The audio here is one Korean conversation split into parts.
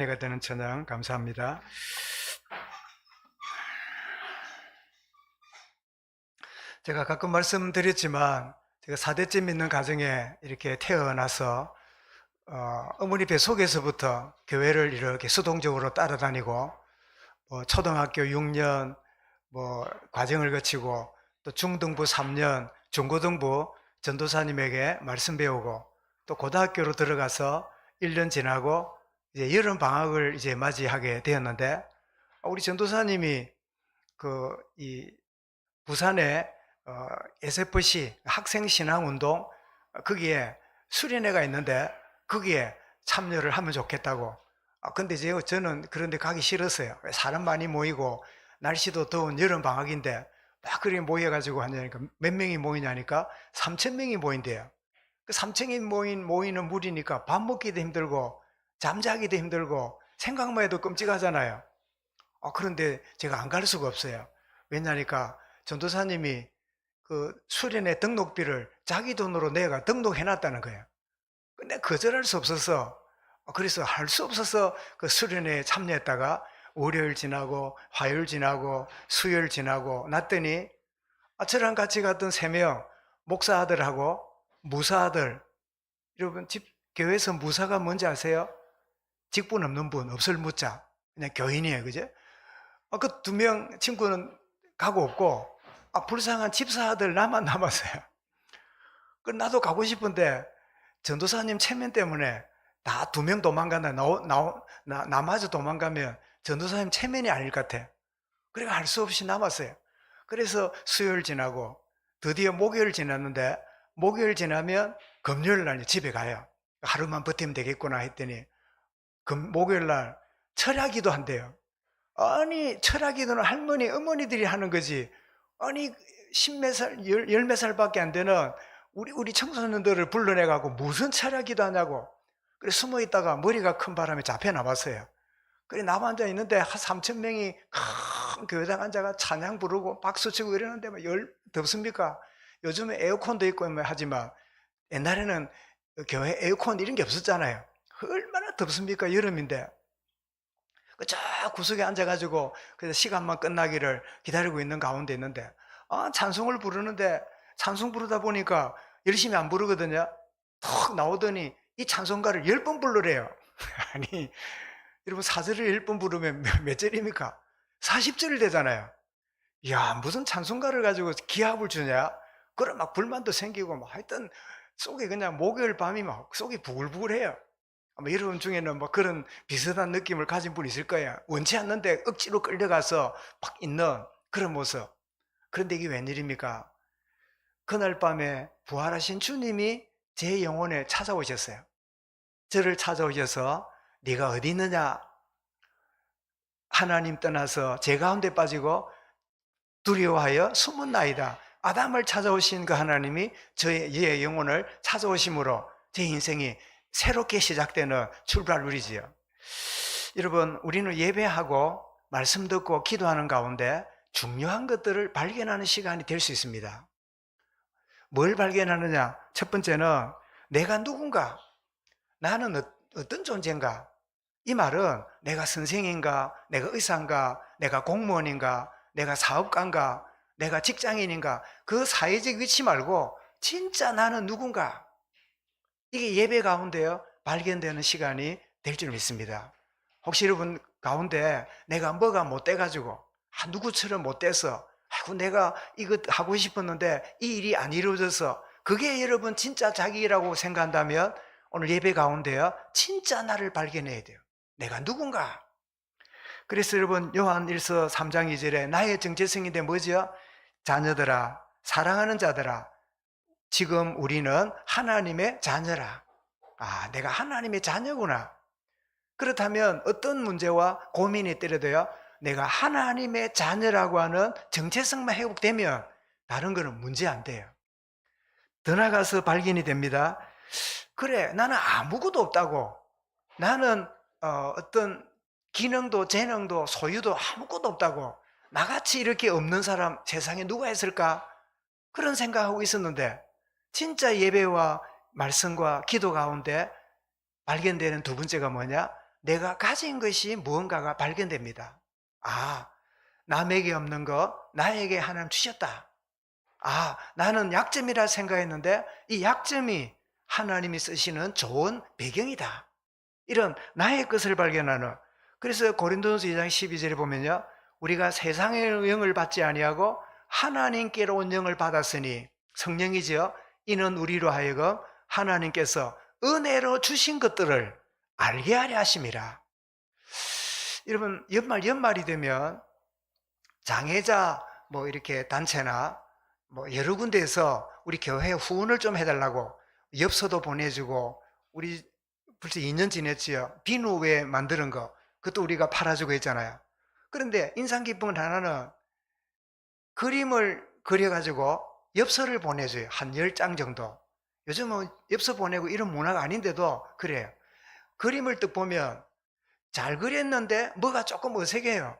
해가 되는 찬양 감사합니다. 제가 가끔 말씀드렸지만 제가 4대째 믿는 가정에 이렇게 태어나서 어머니 배 속에서부터 교회를 이렇게 수동적으로 따라다니고 초등학교 6년 과정을 거치고 또 중등부 3년, 중고등부 전도사님에게 말씀 배우고 또 고등학교로 들어가서 1년 지나고 이제 여름 방학을 이제 맞이하게 되었는데 우리 전도사님이 이 부산에 SFC 학생신앙운동 거기에 수련회가 있는데 거기에 참여를 하면 좋겠다고. 근데 저는 그런데 가기 싫었어요. 사람 많이 모이고 날씨도 더운 여름 방학인데 막 그렇게 모여가지고 하냐니까 몇 명이 모이냐니까 3,000명이 모인대요. 그 3,000명이 모이는 무리니까 밥 먹기도 힘들고 잠자기도 힘들고 생각만 해도 끔찍하잖아요. 그런데 제가 안 갈 수가 없어요. 왜냐니까 전도사님이 그 수련회 등록비를 자기 돈으로 내가 등록해놨다는 거예요. 근데 거절할 수 없어서, 그래서 할 수 없어서 그 수련회에 참여했다가 월요일 지나고 화요일 지나고 수요일 지나고 났더니 저랑 같이 갔던 3명 목사 아들하고 무사 아들. 여러분 교회에서 무사가 뭔지 아세요? 직분 없는 분, 없을 무자. 그냥 교인이에요. 그죠? 그 2명 친구는 가고 없고 불쌍한 집사 아들 나만 남았어요. 나도 가고 싶은데 전도사님 체면 때문에 다 2명 도망간다. 나마저 도망가면 전도사님 체면이 아닐 것 같아. 그래가 할 수 없이 남았어요. 그래서 수요일 지나고 드디어 목요일 지났는데 목요일 지나면 금요일 날 집에 가요. 하루만 버티면 되겠구나 했더니 목요일 날 철야기도 한대요. 아니 철야기도는 할머니 어머니들이 하는 거지. 아니 십몇 살 열 몇 살밖에 안 되는 우리 청소년들을 불러내가고 무슨 철야기도 하냐고. 그래 숨어 있다가 머리가 큰 바람에 잡혀 나왔어요. 그래 나만 앉아 있는데 한 3,000명이 큰 교회당 앉아가 찬양 부르고 박수 치고 이러는데 덥습니까? 요즘에 에어컨도 있고 하지만 옛날에는 교회 에어컨 이런 게 없었잖아요. 얼마나 덥습니까? 여름인데. 저 구석에 앉아가지고 그래서 시간만 끝나기를 기다리고 있는 가운데 있는데 찬송을 부르는데 찬송 부르다 보니까 열심히 안 부르거든요. 턱 나오더니 이 찬송가를 10번 부르래요. 아니 여러분 4절을 10번 부르면 몇 절입니까? 40절 되잖아요. 이야 무슨 찬송가를 가지고 기합을 주냐? 그럼 막 불만도 생기고 막 하여튼 속이 그냥 목요일 밤이 막 속이 부글부글해요. 아마 여러분 중에는 뭐 그런 비슷한 느낌을 가진 분 있을 거예요. 원치 않는데 억지로 끌려가서 막 있는 그런 모습. 그런데 이게 웬일입니까? 그날 밤에 부활하신 주님이 제 영혼에 찾아오셨어요. 저를 찾아오셔서 네가 어디 있느냐? 하나님 떠나서 제 가운데 빠지고 두려워하여 숨었나이다. 아담을 찾아오신 그 하나님이 저의 영혼을 찾아오심으로 제 인생이 새롭게 시작되는 출발물이지요. 여러분 우리는 예배하고 말씀 듣고 기도하는 가운데 중요한 것들을 발견하는 시간이 될 수 있습니다. 뭘 발견하느냐? 첫 번째는 내가 누군가, 나는 어떤 존재인가. 이 말은 내가 선생인가, 내가 의사인가, 내가 공무원인가, 내가 사업가인가, 내가 직장인인가, 그 사회적 위치 말고 진짜 나는 누군가. 이게 예배 가운데요 발견되는 시간이 될 줄 믿습니다. 혹시 여러분 가운데 내가 뭐가 못돼가지고 누구처럼 못돼서 아이고 내가 이거 하고 싶었는데 이 일이 안 이루어져서 그게 여러분 진짜 자기라고 생각한다면 오늘 예배 가운데요 진짜 나를 발견해야 돼요. 내가 누군가. 그래서 여러분 요한 1서 3장 2절에 나의 정체성인데 뭐죠? 자녀들아 사랑하는 자들아 지금 우리는 하나님의 자녀라. 내가 하나님의 자녀구나. 그렇다면 어떤 문제와 고민이 때려도요 내가 하나님의 자녀라고 하는 정체성만 회복되면 다른 거는 문제 안 돼요. 더 나가서 발견이 됩니다. 그래 나는 아무것도 없다고. 나는 어떤 기능도 재능도 소유도 아무것도 없다고. 나같이 이렇게 없는 사람 세상에 누가 있을까? 그런 생각하고 있었는데 진짜 예배와 말씀과 기도 가운데 발견되는 두 번째가 뭐냐? 내가 가진 것이 무언가가 발견됩니다. 남에게 없는 거 나에게 하나님 주셨다. 나는 약점이라 생각했는데 이 약점이 하나님이 쓰시는 좋은 배경이다. 이런 나의 것을 발견하는. 그래서 고린도전서 2장 12절에 보면요, 우리가 세상의 영을 받지 아니하고 하나님께로 온 영을 받았으니, 성령이지요. 이는 우리로 하여금 하나님께서 은혜로 주신 것들을 알게 하려 하심이라. 여러분, 연말이 되면 장애자 이렇게 단체나 여러 군데에서 우리 교회에 후원을 좀 해달라고 엽서도 보내주고, 우리 벌써 2년 지냈지요. 비누 왜 만드는 거, 그것도 우리가 팔아주고 있잖아요. 그런데 인상 깊은 건 하나는 그림을 그려가지고 엽서를 보내줘요. 한 10장 정도. 요즘은 엽서 보내고 이런 문화가 아닌데도 그래요. 그림을 딱 보면 잘 그렸는데 뭐가 조금 어색해요.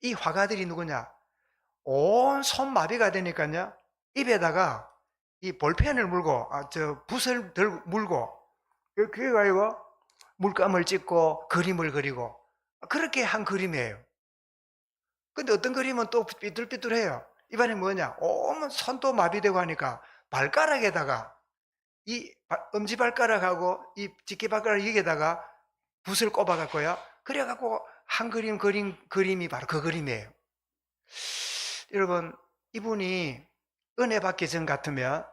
이 화가들이 누구냐? 온 손마비가 되니까요, 입에다가 이 볼펜을 물고, 붓을 물고, 그래 가지고 물감을 찍고 그림을 그리고, 그렇게 한 그림이에요. 근데 어떤 그림은 또 삐뚤삐뚤해요. 이번에 뭐냐? 온 손도 마비되고 하니까 발가락에다가, 이 엄지발가락하고 이 집게발가락 여기에다가 붓을 꼽아갖고요, 그래갖고 한 그림이 바로 그 그림이에요. 여러분, 이분이 은혜 받기 전 같으면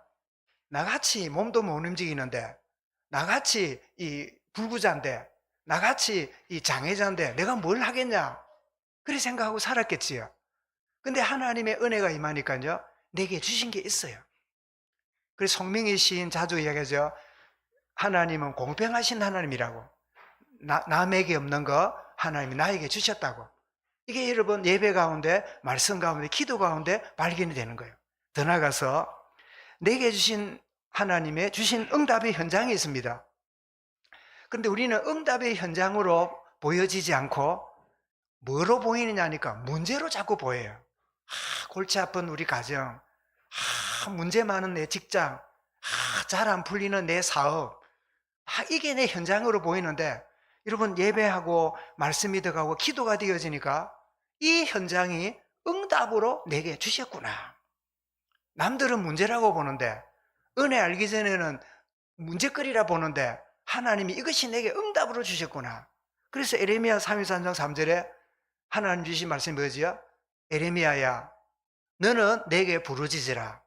나같이 몸도 못 움직이는데, 나같이 이 불구자인데, 나같이 이 장애자인데 내가 뭘 하겠냐, 그렇게 생각하고 살았겠지요. 근데 하나님의 은혜가 임하니까요, 내게 주신 게 있어요. 그래서 송명희 시인 자주 이야기하죠. 하나님은 공평하신 하나님이라고. 남에게 없는 거 하나님이 나에게 주셨다고. 이게 여러분 예배 가운데, 말씀 가운데, 기도 가운데 발견이 되는 거예요. 더 나아가서 내게 주신 하나님의 주신 응답의 현장이 있습니다. 그런데 우리는 응답의 현장으로 보여지지 않고 뭐로 보이느냐니까 문제로 자꾸 보여요. 골치 아픈 우리 가정, 문제 많은 내 직장, 잘 안 풀리는 내 사업, 이게 내 현장으로 보이는데, 여러분 예배하고 말씀 믿어가고 기도가 되어지니까 이 현장이 응답으로 내게 주셨구나. 남들은 문제라고 보는데, 은혜 알기 전에는 문제거리라 보는데 하나님이 이것이 내게 응답으로 주셨구나. 그래서 에레미야 33장 3절에 하나님 주신 말씀이 뭐지요? 에레미야야, 너는 내게 부르짖으라.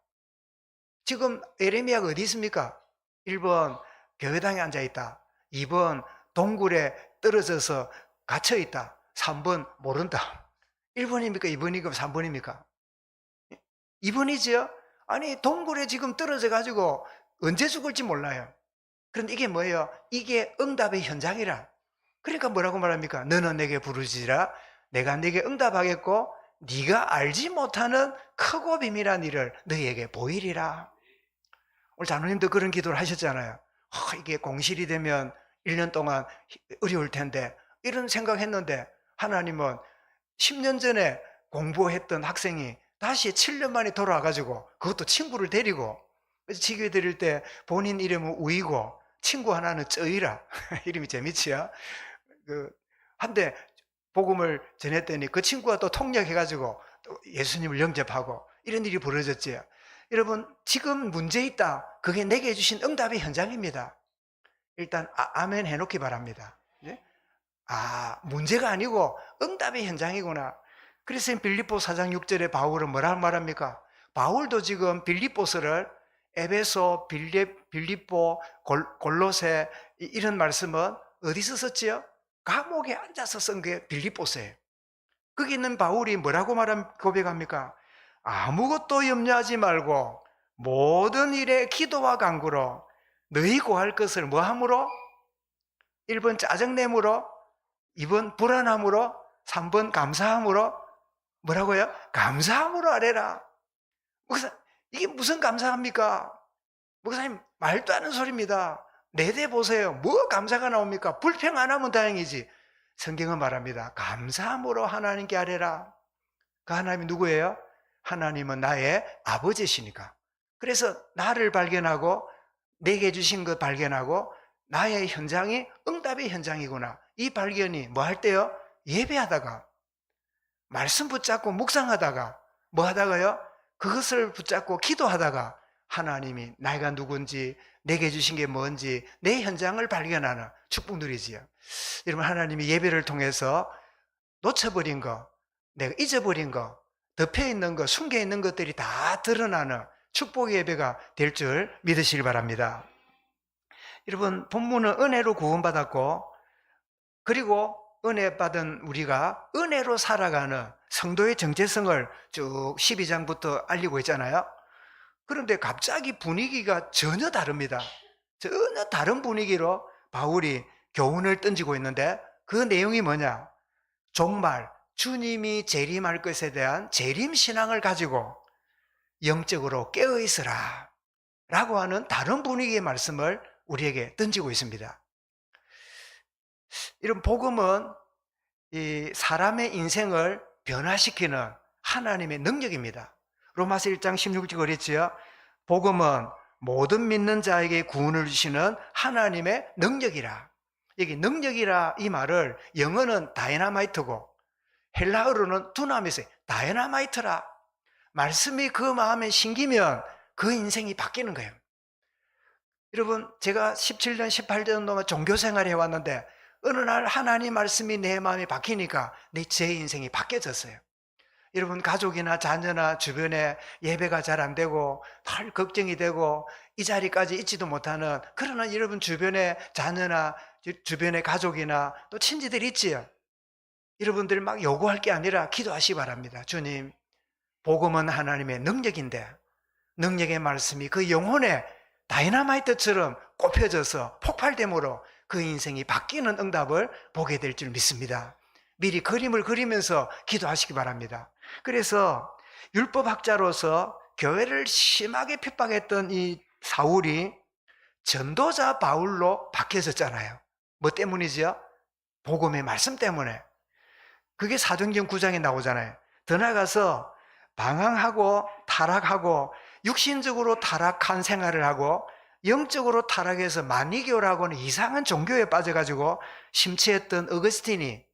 지금 에레미야가 어디 있습니까? 1번 교회당에 앉아있다, 2번 동굴에 떨어져서 갇혀있다, 3번 모른다. 1번입니까? 2번입니까? 3번입니까? 2번이지요? 아니, 동굴에 지금 떨어져 가지고 언제 죽을지 몰라요. 그런데 이게 뭐예요? 이게 응답의 현장이라. 그러니까 뭐라고 말합니까? 너는 내게 부르짖으라. 내가 네게 응답하겠고 네가 알지 못하는 크고 비밀한 일을 너희에게 보이리라. 오늘 장로님도 그런 기도를 하셨잖아요. 이게 공실이 되면 1년 동안 어려울 텐데, 이런 생각했는데 하나님은 10년 전에 공부했던 학생이 다시 7년 만에 돌아와가지고, 그것도 친구를 데리고, 지교 드릴 때 본인 이름은 우이고 친구 하나는 쩌이라. 이름이 재밌지요? 한때 복음을 전했더니 그 친구가 또 통역해가지고 또 예수님을 영접하고 이런 일이 벌어졌지요. 여러분, 지금 문제 있다, 그게 내게 주신 응답의 현장입니다. 일단 아멘 해놓기 바랍니다. 문제가 아니고 응답의 현장이구나. 그래서 빌립보 4장 6절에 바울은 뭐라 말합니까? 바울도 지금 빌립보서를 에베소, 빌립보, 골로새 이런 말씀은 어디서 썼지요? 감옥에 앉아서 쓴 게 빌립보서예요. 거기 있는 바울이 뭐라고 고백합니까? 아무것도 염려하지 말고 모든 일에 기도와 간구로 너희 구할 것을 뭐함으로? 1번 짜증내므로, 2번 불안함으로, 3번 감사함으로. 뭐라고요? 감사함으로 아뢰라. 이게 무슨 감사합니까? 목사님, 말도 안 하는 소리입니다. 내대 보세요. 뭐 감사가 나옵니까? 불평 안 하면 다행이지. 성경은 말합니다. 감사함으로 하나님께 아뢰라. 그 하나님이 누구예요? 하나님은 나의 아버지시니까. 그래서 나를 발견하고 내게 주신 것 발견하고 나의 현장이 응답의 현장이구나, 이 발견이 뭐 할 때요? 예배하다가, 말씀 붙잡고 묵상하다가, 뭐 하다가요? 그것을 붙잡고 기도하다가 하나님이 나이가 누군지, 내게 주신 게 뭔지, 내 현장을 발견하는 축복 누리지요. 여러분, 하나님이 예배를 통해서 놓쳐버린 거, 내가 잊어버린 거, 덮여 있는 거, 숨겨 있는 것들이 다 드러나는 축복의 예배가 될 줄 믿으시기 바랍니다. 여러분, 본문은 은혜로 구원받았고, 그리고 은혜 받은 우리가 은혜로 살아가는 성도의 정체성을 쭉 12장부터 알리고 있잖아요. 그런데 갑자기 분위기가 전혀 다릅니다. 전혀 다른 분위기로 바울이 교훈을 던지고 있는데, 그 내용이 뭐냐? 종말, 주님이 재림할 것에 대한 재림신앙을 가지고 영적으로 깨어있으라 라고 하는 다른 분위기의 말씀을 우리에게 던지고 있습니다. 이런 복음은 이 사람의 인생을 변화시키는 하나님의 능력입니다. 로마서 1장 16절 그랬지요. 복음은 모든 믿는 자에게 구원을 주시는 하나님의 능력이라. 여기 능력이라 이 말을 영어는 다이너마이트고 헬라어로는 두나미스, 다이너마이트라. 말씀이 그 마음에 심기면 그 인생이 바뀌는 거예요. 여러분, 제가 17년, 18년 동안 종교생활을 해왔는데 어느 날 하나님 말씀이 내 마음에 바뀌니까 제 인생이 바뀌어졌어요. 여러분, 가족이나 자녀나 주변에 예배가 잘 안 되고 늘 걱정이 되고 이 자리까지 있지도 못하는, 그러나 여러분 주변에 자녀나 주변에 가족이나 또 친지들이 있지요. 여러분들 막 요구할 게 아니라 기도하시기 바랍니다. 주님, 복음은 하나님의 능력인데 능력의 말씀이 그 영혼에 다이너마이트처럼 꼽혀져서 폭발됨으로 그 인생이 바뀌는 응답을 보게 될 줄 믿습니다. 미리 그림을 그리면서 기도하시기 바랍니다. 그래서 율법학자로서 교회를 심하게 핍박했던 이 사울이 전도자 바울로 바뀌어졌잖아요. 뭐 때문이죠? 복음의 말씀 때문에. 그게 사도행전 9장에 나오잖아요. 더 나아가서 방황하고 타락하고 육신적으로 타락한 생활을 하고 영적으로 타락해서 마니교라고 하는 이상한 종교에 빠져가지고 심취했던 어거스틴이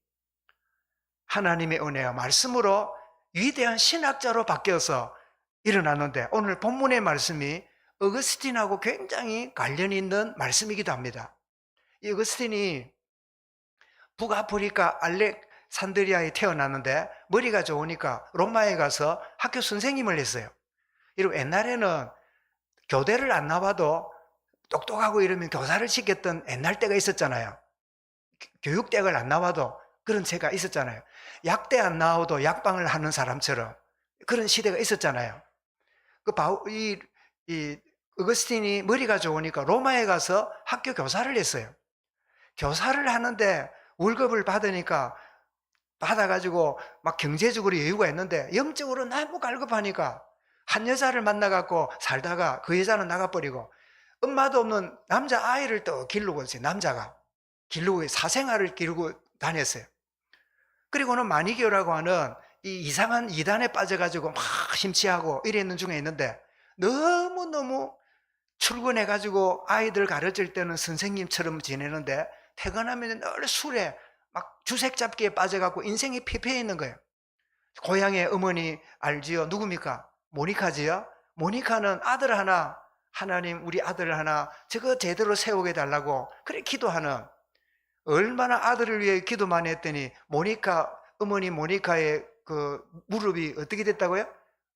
하나님의 은혜와 말씀으로 위대한 신학자로 바뀌어서 일어났는데, 오늘 본문의 말씀이 어거스틴하고 굉장히 관련이 있는 말씀이기도 합니다. 이 어거스틴이 북아프리카 알렉산드리아에 태어났는데 머리가 좋으니까 로마에 가서 학교 선생님을 했어요. 이러고 옛날에는 교대를 안 나와도 똑똑하고 이러면 교사를 시켰던 옛날 때가 있었잖아요. 교육대학을 안 나와도 그런 제가 있었잖아요. 약대 안 나와도 약방을 하는 사람처럼 그런 시대가 있었잖아요. 이 어거스틴이 머리가 좋으니까 로마에 가서 학교 교사를 했어요. 교사를 하는데 월급을 받아가지고 막 경제적으로 여유가 있는데 영적으로 너무 갈급하니까 한 여자를 만나갖고 살다가 그 여자는 나가버리고 엄마도 없는 남자 아이를 또 기르고 있어요. 남자가 기르고 사생아를 기르고 다녔어요. 그리고는 마니교라고 하는 이 이상한 이단에 빠져가지고 막 심취하고 이랬는 중에 있는데, 너무너무 출근해가지고 아이들 가르칠 때는 선생님처럼 지내는데 퇴근하면 늘 술에 막 주색 잡기에 빠져갖고 인생이 피폐해 있는 거예요. 고향의 어머니 알지요? 누굽니까? 모니카지요? 모니카는 아들 하나, 하나님 우리 아들 하나 저거 제대로 세우게 달라고 그래 기도하는, 얼마나 아들을 위해 기도 많이 했더니 어머니 모니카의 그 무릎이 어떻게 됐다고요?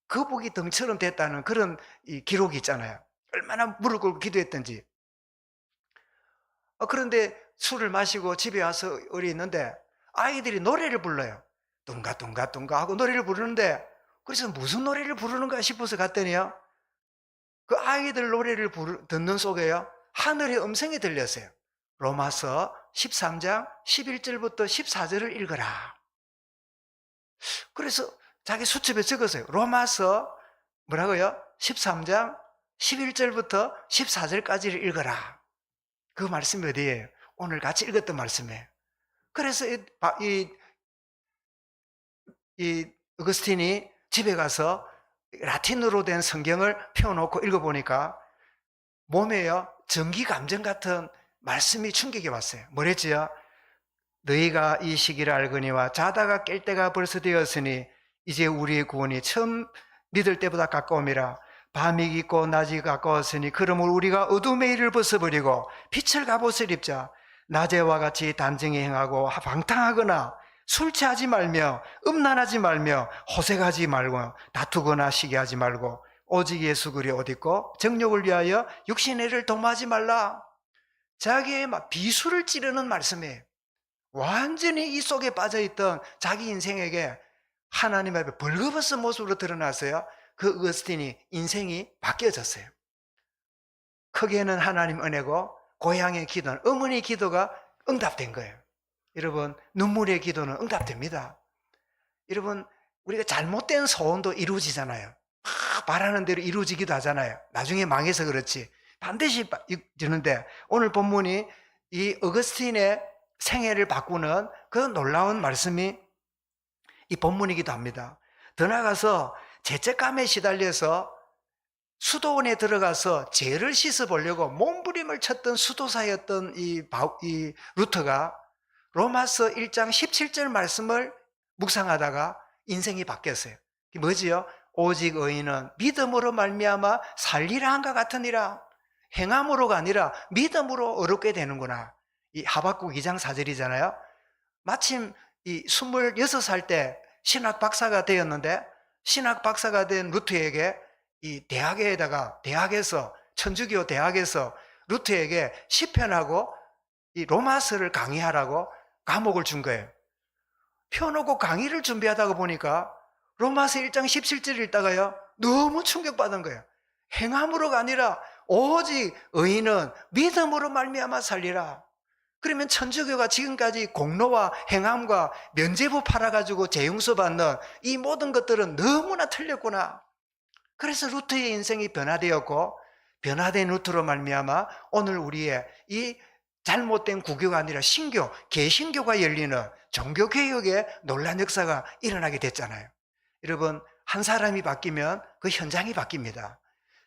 거북이 등처럼 됐다는 그런 이 기록이 있잖아요. 얼마나 무릎 꿇고 기도했던지. 그런데 술을 마시고 집에 와서 어리 있는데 아이들이 노래를 불러요. 둥가둥가둥가 하고 노래를 부르는데, 그래서 무슨 노래를 부르는가 싶어서 갔더니요, 그 아이들 노래를 듣는 속에요 하늘의 음성이 들렸어요. 로마서 13장 11절부터 14절을 읽어라. 그래서 자기 수첩에 적었어요. 로마서 뭐라고요? 13장 11절부터 14절까지를 읽어라. 그 말씀이 어디예요? 오늘 같이 읽었던 말씀이에요. 그래서 이 어거스틴이 집에 가서 라틴어로 된 성경을 펴놓고 읽어보니까 몸에요 전기 감정 같은 말씀이 충격이 왔어요. 뭐랬지요? 너희가 이 시기를 알거니와 자다가 깰 때가 벌써 되었으니 이제 우리의 구원이 처음 믿을 때보다 가까움이라. 밤이 깊고 낮이 가까웠으니 그러므로 우리가 어둠의 일을 벗어버리고 빛을 갑옷을 입자. 낮에와 같이 단정히 행하고 방탕하거나 술 취하지 말며 음란하지 말며 호색하지 말고 다투거나 시기하지 말고 오직 예수 그리스도 옷 입고 정욕을 위하여 육신의 일을 도모하지 말라. 자기의 비수를 찌르는 말씀이에요. 완전히 이 속에 빠져있던 자기 인생에게 하나님 앞에 벌거벗은 모습으로 드러났어요. 그 어거스틴이 인생이 바뀌어졌어요. 크게는 하나님 은혜고 고향의 기도는, 어머니 기도가 응답된 거예요. 여러분, 눈물의 기도는 응답됩니다. 여러분, 우리가 잘못된 소원도 이루어지잖아요. 바라는 대로 이루어지기도 하잖아요. 나중에 망해서 그렇지 반드시 되는데, 오늘 본문이 이 어거스틴의 생애를 바꾸는 그 놀라운 말씀이 이 본문이기도 합니다. 더 나아가서 죄책감에 시달려서 수도원에 들어가서 죄를 씻어보려고 몸부림을 쳤던 수도사였던 이 루터가 로마서 1장 17절 말씀을 묵상하다가 인생이 바뀌었어요. 이게 뭐지요? 오직 의인은 믿음으로 말미암아 살리라 한과 같으니라. 행함으로가 아니라 믿음으로 얻게 되는구나. 이 하박국 2장 4절이잖아요. 마침 이 26살 때 신학 박사가 되었는데, 신학 박사가 된 루트에게 이 대학에서 천주교 대학에서 루트에게 시편하고 이 로마서를 강의하라고 과목을 준 거예요. 펴놓고 강의를 준비하다가 보니까 로마서 1장 17절 읽다가요 너무 충격받은 거예요. 행함으로가 아니라 오직 의인은 믿음으로 말미암아 살리라. 그러면 천주교가 지금까지 공로와 행함과 면죄부 팔아가지고 재용서 받는 이 모든 것들은 너무나 틀렸구나. 그래서 루터의 인생이 변화되었고, 변화된 루터로 말미암아 오늘 우리의 이 잘못된 구교가 아니라 신교, 개신교가 열리는 종교개혁의 놀라운 역사가 일어나게 됐잖아요. 여러분, 한 사람이 바뀌면 그 현장이 바뀝니다.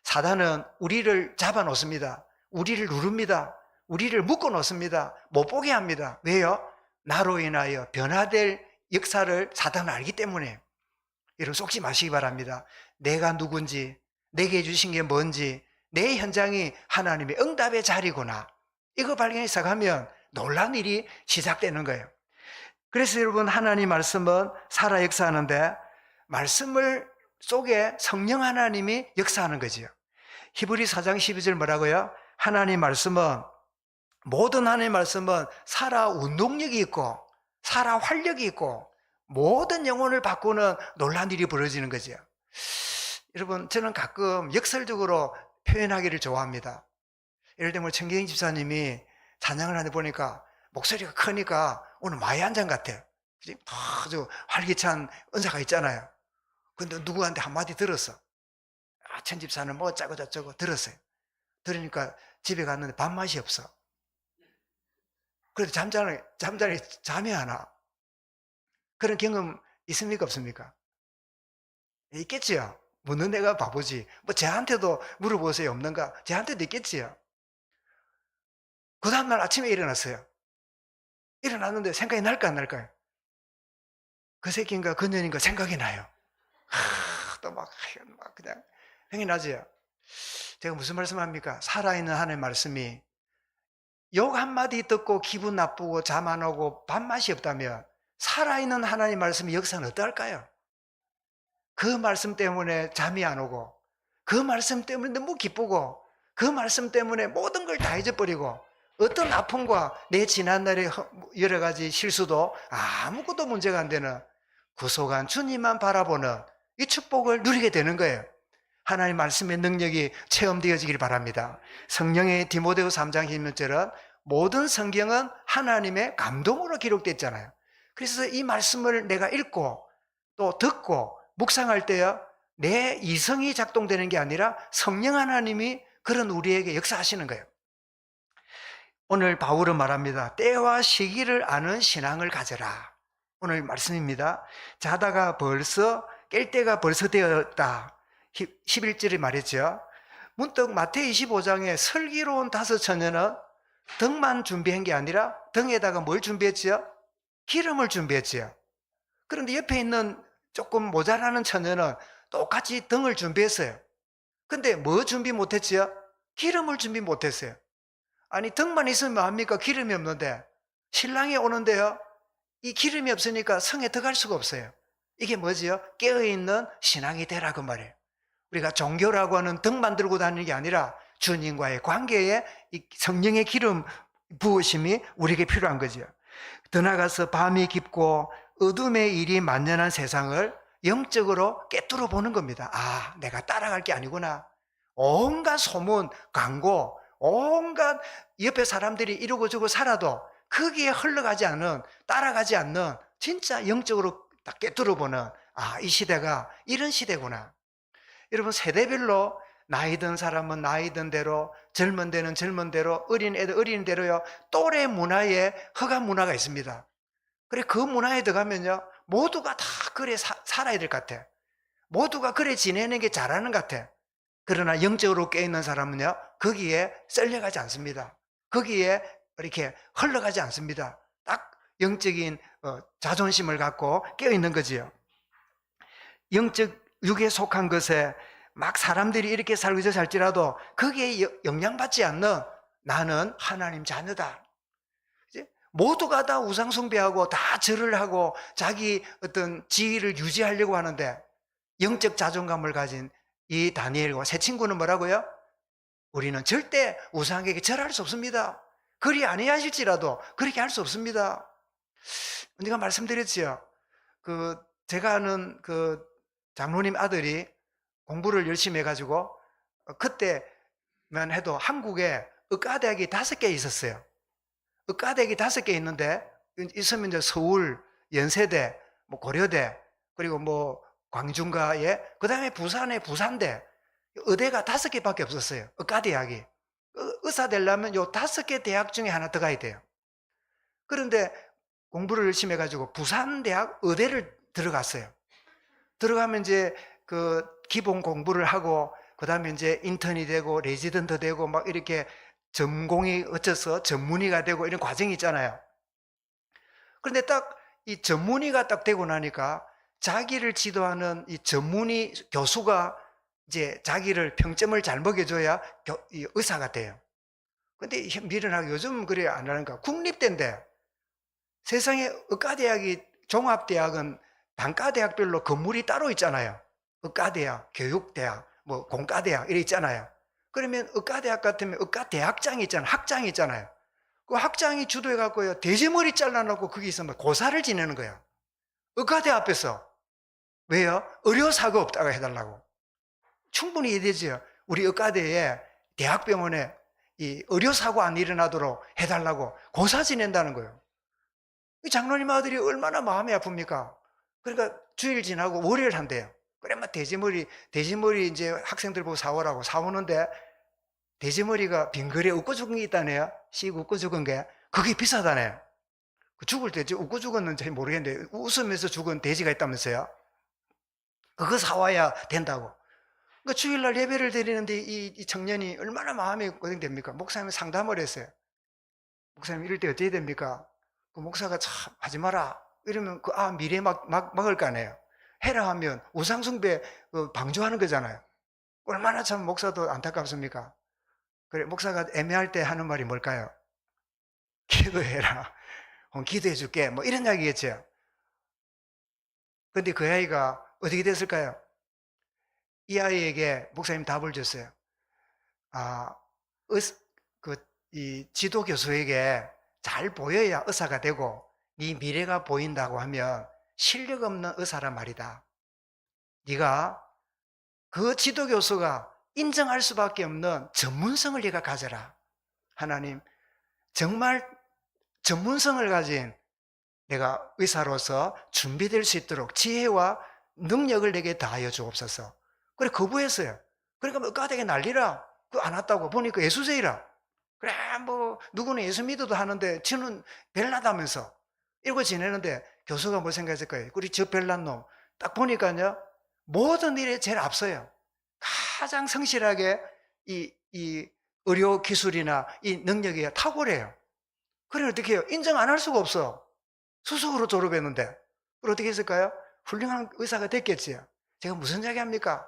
사단은 우리를 잡아놓습니다. 우리를 누릅니다. 우리를 묶어놓습니다. 못 보게 합니다. 왜요? 나로 인하여 변화될 역사를 사단은 알기 때문에. 여러분, 속지 마시기 바랍니다. 내가 누군지, 내게 주신 게 뭔지, 내 현장이 하나님의 응답의 자리구나, 이거 발견해 시작하면 놀라운 일이 시작되는 거예요. 그래서 여러분, 하나님 말씀은 살아 역사하는데 말씀을 속에 성령 하나님이 역사하는 거죠. 히브리 4장 12절 뭐라고요? 모든 하나님의 말씀은 살아 운동력이 있고 살아 활력이 있고 모든 영혼을 바꾸는 놀라운 일이 벌어지는 거죠. 여러분, 저는 가끔 역설적으로 표현하기를 좋아합니다. 예를 들면 청계인 집사님이 찬양을 하는데 보니까 목소리가 크니까 오늘 마이 한 잔 같아요. 아주 활기찬 은사가 있잖아요. 근데 누구한테 한마디 들었어. 천 집사는 뭐 어쩌고 저쩌고 들었어요. 들으니까 집에 갔는데 밥맛이 없어. 그래도 잠이 안 와. 그런 경험 있습니까, 없습니까? 있겠지요. 묻는 내가 바보지. 뭐 저한테도 물어보세요, 없는가? 저한테도 있겠지요. 그 다음날 아침에 일어났어요. 일어났는데 생각이 날까 안 날까요? 그 새끼인가 그 년인가 생각이 나요. 또 막 그냥 생각이 나죠. 제가 무슨 말씀합니까? 살아있는 하나님의 말씀이 욕 한마디 듣고 기분 나쁘고 잠 안 오고 밥맛이 없다면 살아있는 하나님의 말씀의 역사는 어떨까요? 그 말씀 때문에 잠이 안 오고, 그 말씀 때문에 너무 기쁘고, 그 말씀 때문에 모든 걸 다 잊어버리고, 어떤 아픔과 내 지난날의 여러 가지 실수도 아무것도 문제가 안 되는 구속한 주님만 바라보는 이 축복을 누리게 되는 거예요. 하나님 말씀의 능력이 체험되어지길 바랍니다. 성령의 디모데후 3장 16절은 모든 성경은 하나님의 감동으로 기록됐잖아요. 그래서 이 말씀을 내가 읽고 또 듣고 묵상할 때요, 내 이성이 작동되는 게 아니라 성령 하나님이 그런 우리에게 역사하시는 거예요. 오늘 바울은 말합니다. 때와 시기를 아는 신앙을 가져라. 오늘 말씀입니다. 자다가 벌써 깰 때가 벌써 되었다. 11절에 말했죠. 문득 마태복음 25장에 슬기로운 5처녀는 등만 준비한 게 아니라 등에다가 뭘 준비했죠? 기름을 준비했지요. 그런데 옆에 있는 조금 모자라는 처녀는 똑같이 등을 준비했어요. 근데 뭐 준비 못했지요? 기름을 준비 못했어요. 아니, 등만 있으면 뭐합니까? 기름이 없는데. 신랑이 오는데요, 이 기름이 없으니까 성에 들어갈 수가 없어요. 이게 뭐지요? 깨어있는 신앙이 되라 그 말이에요. 우리가 종교라고 하는 등만 들고 다니는 게 아니라 주님과의 관계에 이 성령의 기름 부으심이 우리에게 필요한 거죠. 더 나아가서 밤이 깊고 어둠의 일이 만연한 세상을 영적으로 꿰뚫어 보는 겁니다. 아, 내가 따라갈 게 아니구나. 온갖 소문, 광고, 온갖 옆에 사람들이 이러고 저러고 살아도 거기에 흘러가지 않은, 따라가지 않는 진짜 영적으로 딱 꿰뚫어 보는, 아, 이 시대가 이런 시대구나. 여러분, 세대별로 나이 든 사람은 나이 든 대로, 젊은 데는 젊은 대로, 어린 애들 어린 대로요, 또래 문화에 허가 문화가 있습니다. 그래, 그 문화에 들어가면요, 모두가 다 그래 살아야 될 것 같아. 모두가 그래 지내는 게 잘하는 것 같아. 그러나 영적으로 깨어있는 사람은요, 거기에 썰려가지 않습니다. 거기에 이렇게 흘러가지 않습니다. 딱 영적인 자존심을 갖고 깨어있는 거지요. 영적 육에 속한 것에 막 사람들이 이렇게 살고 저 살지라도 거기에 영향받지 않는 나는 하나님 자녀다. 모두가 다 우상숭배하고 다 절을 하고 자기 어떤 지위를 유지하려고 하는데, 영적 자존감을 가진 이 다니엘과 세 친구는 뭐라고요? 우리는 절대 우상에게 절할 수 없습니다. 그리 아니하실지라도 그렇게 할 수 없습니다. 제가 말씀드렸지요. 제가 아는 장로님 아들이 공부를 열심히 해가지고 그때만 해도 한국에 의과대학이 5개 있었어요. 의과대학이 5개 있는데, 있으면 이제 서울, 연세대, 뭐 고려대, 그리고 뭐 광중가에, 그 다음에 부산에 부산대, 의대가 5개밖에 없었어요. 의과대학이. 의사 되려면 요 5개 대학 중에 하나 들어가야 돼요. 그런데 공부를 열심히 해가지고 부산대학 의대를 들어갔어요. 들어가면 이제 기본 공부를 하고, 그 다음에 이제 인턴이 되고, 레지던트 되고, 막 이렇게 전공이 어째서 전문의가 되고 이런 과정이 있잖아요. 그런데 딱 이 전문의가 딱 되고 나니까 자기를 지도하는 이 전문의 교수가 이제 자기를 평점을 잘 먹여줘야 의사가 돼요. 근데 미련하게 요즘 그래 안 하는가? 국립대인데, 세상에 의과대학이, 종합대학은 단과대학별로 건물이 따로 있잖아요. 의과대학, 교육대학, 뭐 공과대학 이래 있잖아요. 그러면 의과대학 같으면 의과대학장이 있잖아요. 학장이 있잖아요. 그 학장이 주도해갖고요, 돼지머리 잘라놓고 거기 있으면 고사를 지내는 거예요. 의과대 앞에서. 왜요? 의료사고 없다고 해달라고. 충분히 이해되죠? 우리 의과대에, 대학병원에 이 의료사고 안 일어나도록 해달라고 고사 지낸다는 거예요. 이 장로님 아들이 얼마나 마음이 아픕니까? 그러니까 주일 지나고 월요일 한대요. 그래, 막 돼지머리 이제 학생들 보고 사오라고 사오는데, 돼지머리가 빙그레 웃고 죽은 게 있다네요. 씩 웃고 죽은 게. 그게 비싸다네요. 죽을 때 웃고 죽었는지 모르겠는데 웃으면서 죽은 돼지가 있다면서요. 그거 사와야 된다고. 그러니까 주일날 예배를 드리는데 이 청년이 얼마나 마음이 고생됩니까? 목사님이 상담을 했어요. 목사님, 이럴 때 어떻게 됩니까? 그 목사가 참 하지 마라 이러면 미래 막을 거 아니에요. 해라 하면 우상숭배 방조하는 거잖아요. 얼마나 참 목사도 안타깝습니까? 그래, 목사가 애매할 때 하는 말이 뭘까요? 기도해라. 기도해 줄게. 뭐 이런 이야기겠죠. 근데 그 아이가 어떻게 됐을까요? 이 아이에게 목사님 답을 줬어요. 이 지도 교수에게 잘 보여야 의사가 되고, 네 미래가 보인다고 하면 실력 없는 의사란 말이다. 네가 그 지도 교수가 인정할 수밖에 없는 전문성을 네가 가져라. 하나님, 정말 전문성을 가진 내가 의사로서 준비될 수 있도록 지혜와 능력을 내게 다하여 주옵소서. 그래, 거부했어요. 그러니까 의과대학에 난리라. 안 왔다고 보니까 예수제이라. 그래, 뭐 누구는 예수 믿어도 하는데 지는 별나다면서 이러고 지내는데, 교수가 뭐 생각했을 거예요? 우리 저 별난 놈 딱 보니까요, 모든 일에 제일 앞서요. 가장 성실하게 이 의료 기술이나 이 능력이 탁월해요. 그래, 어떻게 해요? 인정 안 할 수가 없어. 수석으로 졸업했는데 그걸 어떻게 했을까요? 훌륭한 의사가 됐겠지요. 제가 무슨 이야기 합니까?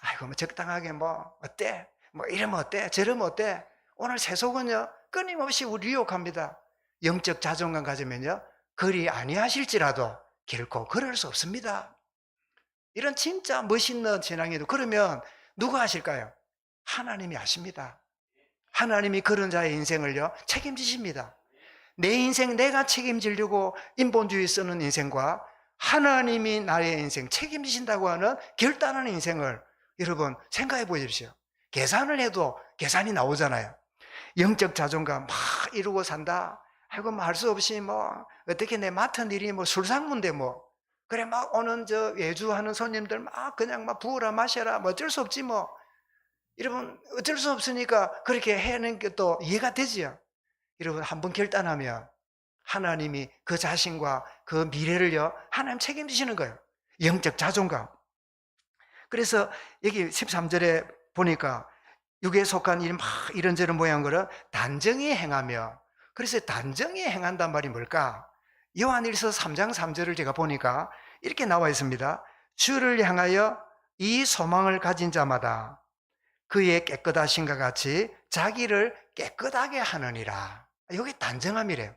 아이고 뭐 적당하게 뭐 어때? 뭐 이러면 어때? 저러면 어때? 오늘 세속은요 끊임없이 우리 유혹합니다. 영적 자존감 가지면요 그리 아니하실지라도 결코 그럴 수 없습니다. 이런 진짜 멋있는 신앙에도 그러면 누가 하실까요? 하나님이 하십니다. 하나님이 그런 자의 인생을요 책임지십니다. 내 인생 내가 책임지려고 인본주의 쓰는 인생과 하나님이 나의 인생 책임지신다고 하는 결단하는 인생을 여러분 생각해 보십시오. 계산을 해도 계산이 나오잖아요. 영적 자존감 막 이루고 산다. 아이고 뭐 할 수 없이 뭐 어떻게 내 맡은 일이 뭐 술상무인데 뭐 그래 막 오는 저 외주하는 손님들 막 그냥 막 부어라 마셔라 뭐 어쩔 수 없지 뭐 여러분 어쩔 수 없으니까 그렇게 해는 게 또 이해가 되지요. 여러분 한번 결단하면 하나님이 그 자신과 그 미래를요 하나님 책임지시는 거예요. 영적 자존감. 그래서 여기 13절에 보니까 육에 속한 일 막 이런저런 모양 거를 단정히 행하며, 그래서 단정히 행한단 말이 뭘까? 요한일서 3장 3절을 제가 보니까 이렇게 나와 있습니다. 주를 향하여 이 소망을 가진 자마다 그의 깨끗하신과 같이 자기를 깨끗하게 하느니라. 이게 단정함이래요.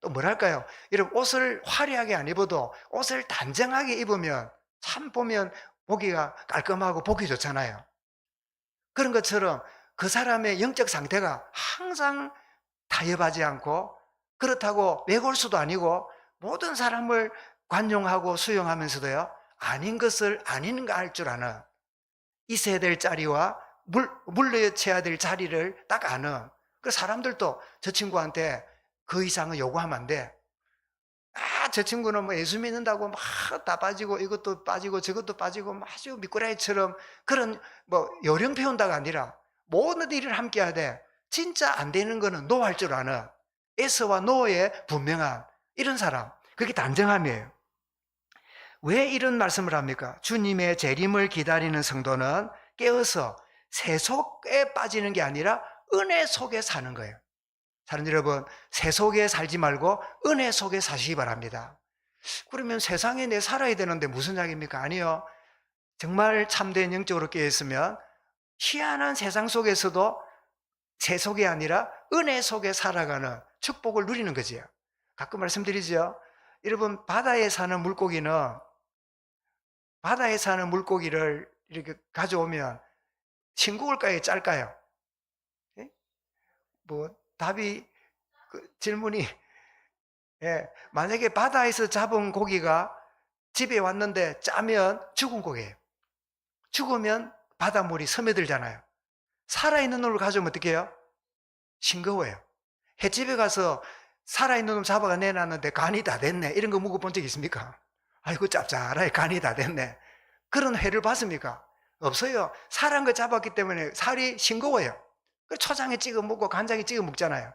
또 뭐랄까요? 여러분 옷을 화려하게 안 입어도 옷을 단정하게 입으면 참 보면 보기가 깔끔하고 보기 좋잖아요. 그런 것처럼 그 사람의 영적 상태가 항상 타협하지 않고, 그렇다고 외골수도 아니고 모든 사람을 관용하고 수용하면서도요 아닌 것을 아닌 거 알 줄 아는, 있어야 될 자리와 물러쳐야 될 자리를 딱 아는, 그 사람들도 저 친구한테 그 이상은 요구하면 안 돼. 저 친구는 뭐 예수 믿는다고 막 다 빠지고 이것도 빠지고 저것도 빠지고 아주 미꾸라지처럼 그런 뭐 요령 배운다가 아니라 모든 일을 함께 하되 진짜 안 되는 거는 노 할 줄 아는, 예스와 노의 분명한 이런 사람, 그게 단정함이에요. 왜 이런 말씀을 합니까? 주님의 재림을 기다리는 성도는 깨어서 세속에 빠지는 게 아니라 은혜 속에 사는 거예요. 사랑하는 여러분, 세속에 살지 말고 은혜 속에 사시기 바랍니다. 그러면 세상에 내 살아야 되는데 무슨 이야기입니까? 아니요. 정말 참된 영적으로 깨어있으면 희한한 세상 속에서도 세속이 아니라 은혜 속에 살아가는 축복을 누리는 거지요. 가끔 말씀드리죠. 여러분, 바다에 사는 물고기를 이렇게 가져오면 싱거울까요? 짤까요? 예? 뭐 답이 질문이, 예, 만약에 바다에서 잡은 고기가 집에 왔는데 짜면 죽은 고기예요. 죽으면 바닷물이 스며들잖아요. 살아있는 놈을 가져오면 어떻게 해요? 싱거워요. 횟집에 가서 살아있는 놈 잡아가 내놨는데 간이 다 됐네, 이런 거 먹어본 적 있습니까? 아이고 짭짤하게 간이 다 됐네. 그런 회를 봤습니까? 없어요. 살아있는 거 잡았기 때문에 살이 싱거워요. 초장에 찍어 먹고 간장에 찍어 먹잖아요.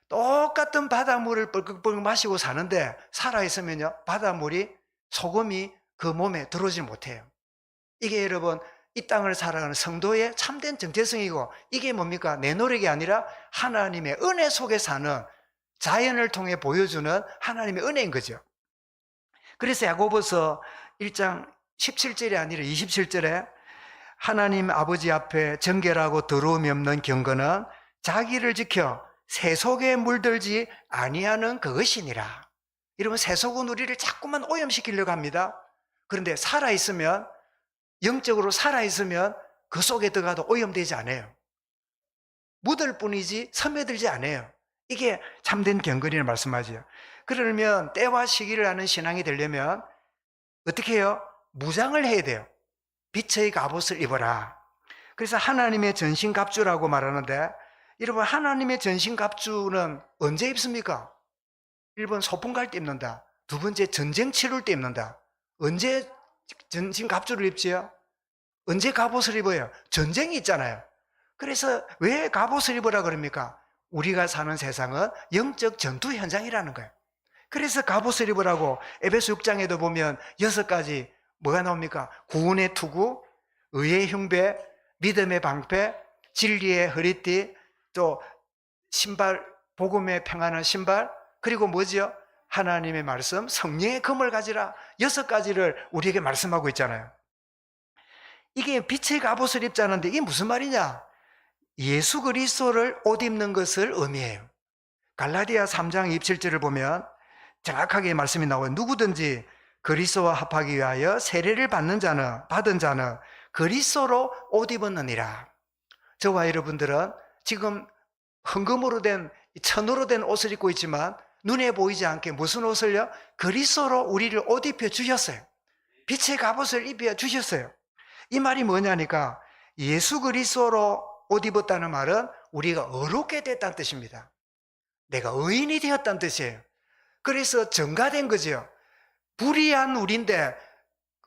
똑같은 바닷물을 뻘컥뻘컥 마시고 사는데 살아있으면요 바닷물이, 소금이 그 몸에 들어오지 못해요. 이게 여러분 이 땅을 살아가는 성도의 참된 정체성이고, 이게 뭡니까? 내 노력이 아니라 하나님의 은혜 속에 사는, 자연을 통해 보여주는 하나님의 은혜인 거죠. 그래서 야고보서 1장 17절이 아니라 27절에 하나님 아버지 앞에 정결하고 더러움이 없는 경건은 자기를 지켜 세속에 물들지 아니하는 그것이니라. 여러분, 세속은 우리를 자꾸만 오염시키려고 합니다. 그런데 살아있으면, 영적으로 살아있으면 그 속에 들어가도 오염되지 않아요. 묻을 뿐이지 스며들지 않아요. 이게 참된 경건이라는 말씀하죠. 그러면 때와 시기를 아는 신앙이 되려면 어떻게 해요? 무장을 해야 돼요. 빛의 갑옷을 입어라. 그래서 하나님의 전신갑주라고 말하는데, 여러분 하나님의 전신갑주는 언제 입습니까? 1번 소풍 갈 때 입는다. 2번째 전쟁 치룰 때 입는다. 언제 전신갑주를 입지요? 언제 갑옷을 입어요? 전쟁이 있잖아요. 그래서 왜 갑옷을 입으라 그럽니까? 우리가 사는 세상은 영적 전투 현장이라는 거예요. 그래서 갑옷을 입으라고 에베소 6장에도 보면 6가지 뭐가 나옵니까? 구원의 투구, 의의 흉배, 믿음의 방패, 진리의 허리띠, 또 신발, 복음의 평안한 신발, 그리고 뭐지요? 하나님의 말씀, 성령의 검을 가지라, 6가지를 우리에게 말씀하고 있잖아요. 이게 빛의 갑옷을 입자는데 이게 무슨 말이냐? 예수 그리스도를 옷 입는 것을 의미해요. 갈라디아 3장 27절을 보면 정확하게 말씀이 나와요. 누구든지 그리스도와 합하기 위하여 세례를 받은 자는 그리스도로 옷 입었느니라. 저와 여러분들은 지금 헌금으로 된, 천으로 된 옷을 입고 있지만 눈에 보이지 않게 무슨 옷을요? 그리스도로 우리를 옷 입혀 주셨어요. 빛의 갑옷을 입혀 주셨어요. 이 말이 뭐냐니까 예수 그리스도로 옷 입었다는 말은 우리가 어렵게 됐다는 뜻입니다. 내가 의인이 되었다는 뜻이에요. 그래서 정가된 거죠. 불의한 우리인데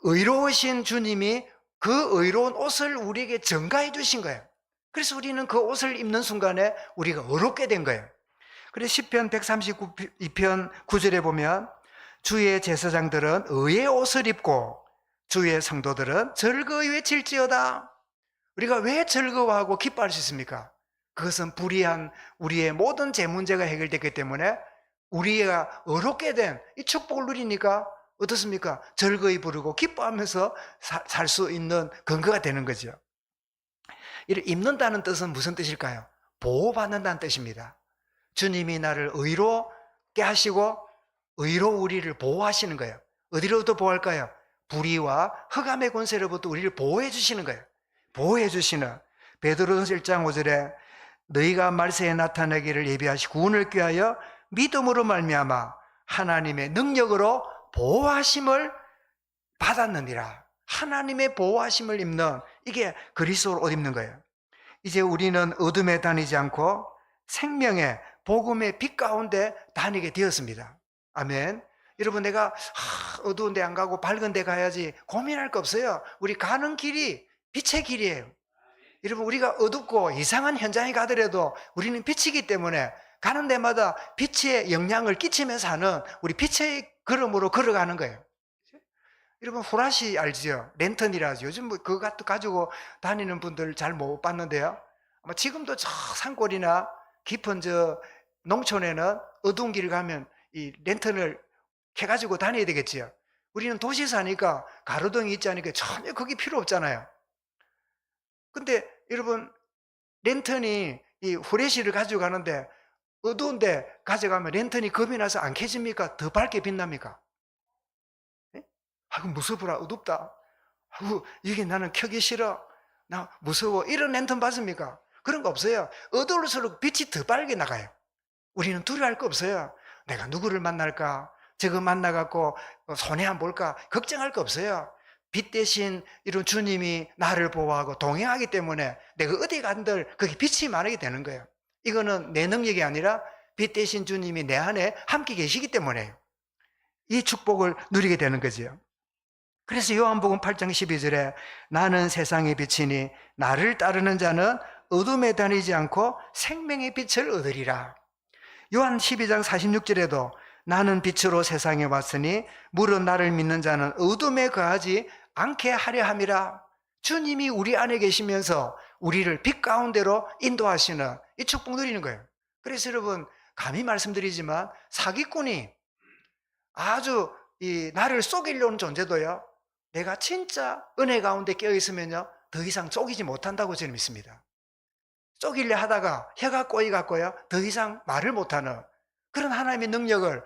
의로우신 주님이 그 의로운 옷을 우리에게 정가해 주신 거예요. 그래서 우리는 그 옷을 입는 순간에 우리가 어렵게 된 거예요. 그래서 시편 139편 9절에 보면 주의 제사장들은 의의 옷을 입고 주의 성도들은 즐거이 외칠지어다. 우리가 왜 즐거워하고 기뻐할 수 있습니까? 그것은 불의한 우리의 모든 죄 문제가 해결됐기 때문에 우리가 어렵게 된 이 축복을 누리니까 어떻습니까? 즐거이 부르고 기뻐하면서 살 수 있는 근거가 되는 거죠. 이를 입는다는 뜻은 무슨 뜻일까요? 보호받는다는 뜻입니다. 주님이 나를 의롭게 하시고 의로 우리를 보호하시는 거예요. 어디로부터 보호할까요? 불의와 흑암의 권세로부터 우리를 보호해 주시는 거예요. 보호해 주시는. 베드로전서 1장 5절에 너희가 말세에 나타나기를 예비하시고 구원을 꾀하여 믿음으로 말미암아 하나님의 능력으로 보호하심을 받았느니라. 하나님의 보호하심을 입는, 이게 그리스도로 옷 입는 거예요. 이제 우리는 어둠에 다니지 않고 생명의 복음의 빛 가운데 다니게 되었습니다. 아멘. 여러분, 내가 어두운 데 안 가고 밝은 데 가야지 고민할 거 없어요. 우리 가는 길이 빛의 길이에요. 여러분, 우리가 어둡고 이상한 현장에 가더라도 우리는 빛이기 때문에 가는 데마다 빛의 영향을 끼치면서 하는 우리 빛의 걸음으로 걸어가는 거예요. 여러분, 후라시 알죠? 랜턴이라죠. 요즘 뭐 그거 가지고 다니는 분들 잘 못 봤는데요. 아마 지금도 저 산골이나 깊은 저 농촌에는 어두운 길 가면 이 랜턴을 켜가지고 다녀야 되겠지요. 우리는 도시 사니까 가로등이 있지 않으니까 전혀 그게 필요 없잖아요. 근데 여러분, 랜턴이 이 후레쉬를 가지고 가는데 어두운데 가져가면 랜턴이 겁이 나서 안 켜집니까? 더 밝게 빛납니까? 아이고 무서워라, 어둡다. 아이고 이게 나는 켜기 싫어, 나 무서워, 이런 랜턴 봤습니까? 그런 거 없어요. 어두울수록 빛이 더 밝게 나가요. 우리는 두려워할 거 없어요. 내가 누구를 만날까, 저거 만나갖고 손해 안 볼까 걱정할 거 없어요. 빛 대신 이런 주님이 나를 보호하고 동행하기 때문에 내가 어디 간들 거기 빛이 많게 되는 거예요. 이거는 내 능력이 아니라 빛 대신 주님이 내 안에 함께 계시기 때문에 이 축복을 누리게 되는 거죠. 그래서 요한복음 8장 12절에 나는 세상의 빛이니 나를 따르는 자는 어둠에 다니지 않고 생명의 빛을 얻으리라. 요한 12장 46절에도 나는 빛으로 세상에 왔으니 물은 나를 믿는 자는 어둠에 거하지 않게 하려 함이라. 주님이 우리 안에 계시면서 우리를 빛 가운데로 인도하시는 이 축복 누리는 거예요. 그래서 여러분, 감히 말씀드리지만 사기꾼이 아주 나를 속이려는 존재도요, 내가 진짜 은혜 가운데 깨어있으면요 더 이상 속이지 못한다고 저는 믿습니다. 속이려 하다가 혀가 꼬이갖고요 더 이상 말을 못하는 그런 하나님의 능력을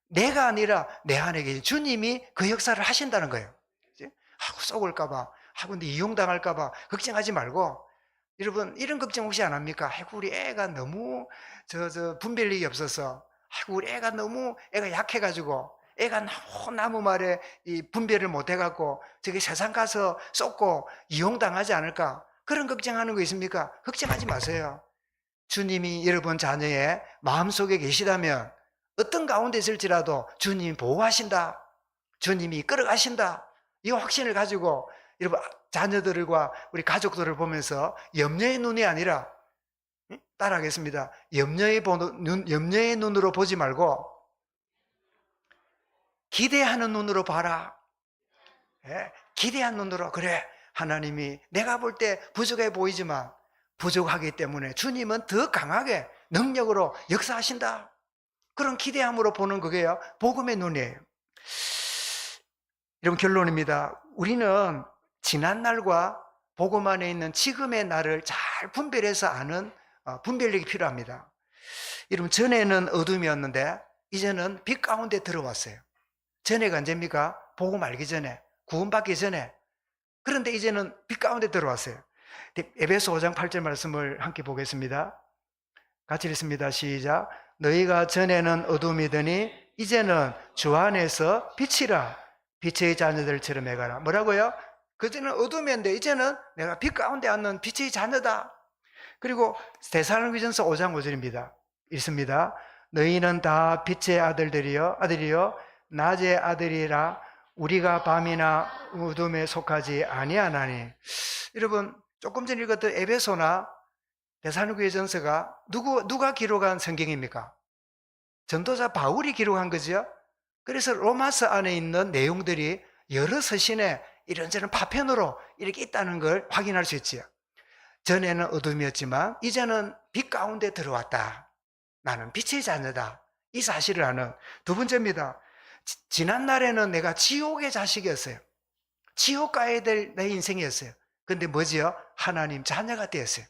내가 아니라 내 안에 계신 주님이 그 역사를 하신다는 거예요. 하고 속을까봐, 하고 근데 이용당할까봐 걱정하지 말고, 여러분 이런 걱정 혹시 안 합니까? 아이고 우리 애가 너무 분별력이 없어서, 아이고 우리 애가 너무 약해가지고, 애가 너무 나무 말에 이 분별을 못해갖고 저기 세상 가서 쏟고 이용당하지 않을까, 그런 걱정하는 거 있습니까? 걱정하지 마세요. 주님이 여러분 자녀의 마음속에 계시다면 어떤 가운데 있을지라도 주님이 보호하신다, 주님이 이끌어가신다, 이 확신을 가지고 여러분 자녀들과 우리 가족들을 보면서 염려의 눈이 아니라, 따라하겠습니다, 염려의 눈으로 보지 말고 기대하는 눈으로 봐라. 기대한 눈으로, 그래 하나님이 내가 볼 때 부족해 보이지만 부족하기 때문에 주님은 더 강하게 능력으로 역사하신다. 그런 기대함으로 보는 그게요, 복음의 눈이에요. 여러분, 결론입니다. 우리는 지난 날과 복음 안에 있는 지금의 날을 잘 분별해서 아는 분별력이 필요합니다. 여러분, 전에는 어둠이었는데 이제는 빛 가운데 들어왔어요. 전에가 언제입니까? 복음 알기 전에, 구원받기 전에. 그런데 이제는 빛 가운데 들어왔어요. 에베소 5장 8절 말씀을 함께 보겠습니다. 같이 읽습니다. 시작. 너희가 전에는 어둠이더니 이제는 주 안에서 빛이라. 빛의 자녀들처럼 해가라. 뭐라고요? 그전에는 어둠이었는데 이제는 내가 빛 가운데 앉는 빛의 자녀다. 그리고 데살로니가전서 5장 5절입니다. 읽습니다. 너희는 다 빛의 아들이요 낮의 아들이라. 우리가 밤이나 어둠에 속하지 아니하나니. 여러분, 조금 전에 읽었던 에베소나 데살로니가전서가 누가 기록한 성경입니까? 전도자 바울이 기록한 거죠. 그래서 로마서 안에 있는 내용들이 여러 서신에 이런저런 파편으로 이렇게 있다는 걸 확인할 수 있지요. 전에는 어둠이었지만 이제는 빛 가운데 들어왔다. 나는 빛의 자녀다. 이 사실을 아는. 두 번째입니다. 지난 날에는 내가 지옥의 자식이었어요. 지옥 가야 될 내 인생이었어요. 근데 뭐지요? 하나님 자녀가 되었어요.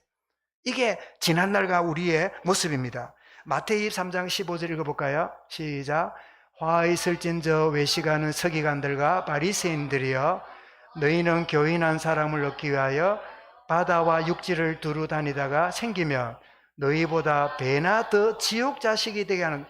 이게 지난날과 우리의 모습입니다. 마태복음 23장 15절 읽어볼까요? 시작. 화 있을진저 외식하는 서기관들과 바리새인들이여, 너희는 교인한 사람을 얻기 위하여 바다와 육지를 두루 다니다가 생기면 너희보다 배나 더 지옥 자식이 되게 하는.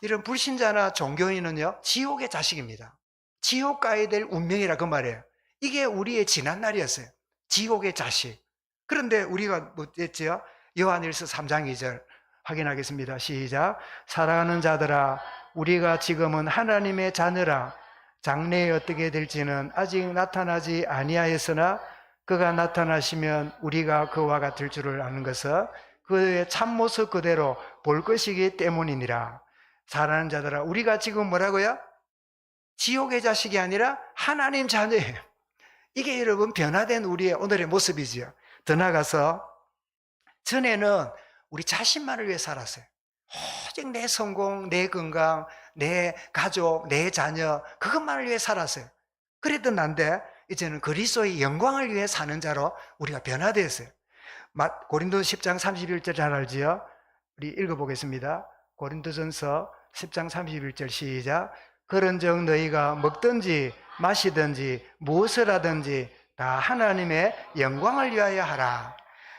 이런 불신자나 종교인은요, 지옥의 자식입니다. 지옥 가야 될 운명이라 그 말이에요. 이게 우리의 지난날이었어요. 지옥의 자식. 그런데 우리가 뭐 했지요? 요한일서 3장 2절 확인하겠습니다. 시작. 사랑하는 자들아, 우리가 지금은 하나님의 자녀라. 장래에 어떻게 될지는 아직 나타나지 아니하였으나 그가 나타나시면 우리가 그와 같을 줄을 아는 것은 그의 참모습 그대로 볼 것이기 때문이니라. 사랑하는 자들아, 우리가 지금 뭐라고요? 지옥의 자식이 아니라 하나님 자녀예요. 이게 여러분 변화된 우리의 오늘의 모습이지요. 더 나아가서 전에는 우리 자신만을 위해 살았어요. 오직 내 성공, 내 건강, 내 가족, 내 자녀, 그것만을 위해 살았어요. 그랬던 난데 이제는 그리스도의 영광을 위해 사는 자로 우리가 변화되었어요. 고린도서 10장 31절 잘 알지요? 우리 읽어보겠습니다. 고린도전서 10장 31절 시작. 그런즉 너희가 먹든지 마시든지 무엇을 하든지 다 하나님의 영광을 위하여 하라.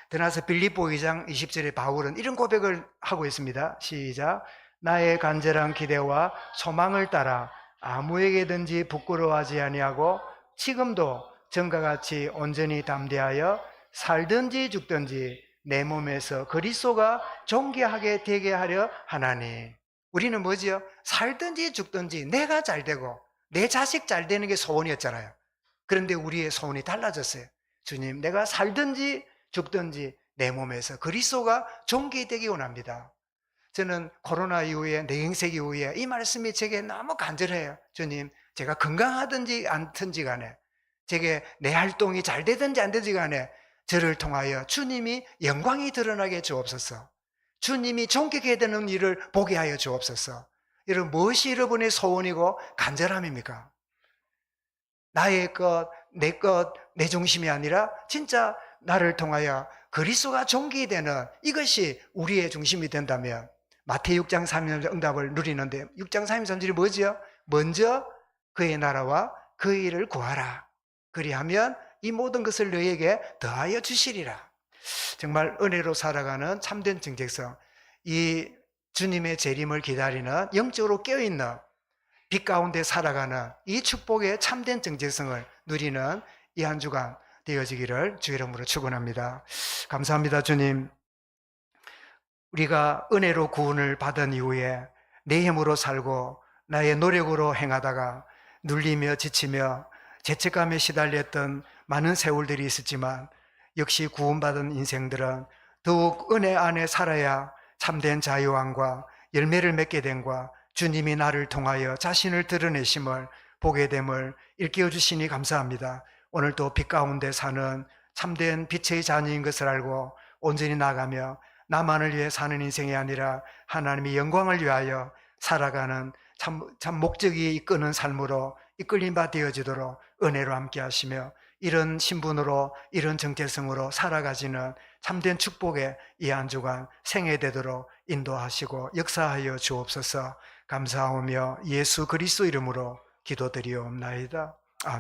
드나서 빌립보 2장 20절에 바울은 이런 고백을 하고 있습니다. 시작. 나의 간절한 기대와 소망을 따라 아무에게든지 부끄러워하지 아니하고 지금도 전과 같이 온전히 담대하여 살든지 죽든지 내 몸에서 그리스도가 존귀하게 되게 하려 하나니. 우리는 뭐지요? 살든지 죽든지 내가 잘 되고 내 자식 잘 되는 게 소원이었잖아요. 그런데 우리의 소원이 달라졌어요. 주님, 내가 살든지 죽든지 내 몸에서 그리스도가 존귀되기 원합니다. 저는 코로나 이후에, 뇌경색 이후에 이 말씀이 제게 너무 간절해요. 주님, 제가 건강하든지 않든지 간에, 제게 내 활동이 잘 되든지 안 되든지 간에 저를 통하여 주님이 영광이 드러나게 주옵소서. 주님이 존귀게 되는 일을 보게 하여 주옵소서. 여러분, 무엇이 여러분의 소원이고 간절함입니까? 나의 것, 내 중심이 아니라 진짜 나를 통하여 그리스도가 존귀되는 이것이 우리의 중심이 된다면 마태 6장 3절 응답을 누리는데 6장 3절이 뭐죠? 먼저 그의 나라와 그의 일을 구하라. 그리하면 이 모든 것을 너희에게 더하여 주시리라. 정말 은혜로 살아가는 참된 정직성, 이 주님의 재림을 기다리는 영적으로 깨어있는 빛 가운데 살아가는 이 축복의 참된 정직성을 누리는 이 한 주간 되어지기를 주의 이름으로 축원합니다. 감사합니다. 주님, 우리가 은혜로 구원을 받은 이후에 내 힘으로 살고 나의 노력으로 행하다가 눌리며 지치며 죄책감에 시달렸던 많은 세월들이 있었지만 역시 구원받은 인생들은 더욱 은혜 안에 살아야 참된 자유함과 열매를 맺게 됨과 주님이 나를 통하여 자신을 드러내심을 보게 됨을 일깨워 주시니 감사합니다. 오늘도 빛 가운데 사는 참된 빛의 자녀인 것을 알고 온전히 나가며 나만을 위해 사는 인생이 아니라 하나님의 영광을 위하여 살아가는 참 목적이 이끄는 삶으로 이끌림 바 되어지도록 은혜로 함께 하시며, 이런 신분으로 이런 정체성으로 살아가지는 참된 축복의 이 한 주간 생애되도록 인도하시고 역사하여 주옵소서. 감사하오며 예수 그리스도 이름으로 기도드리옵나이다.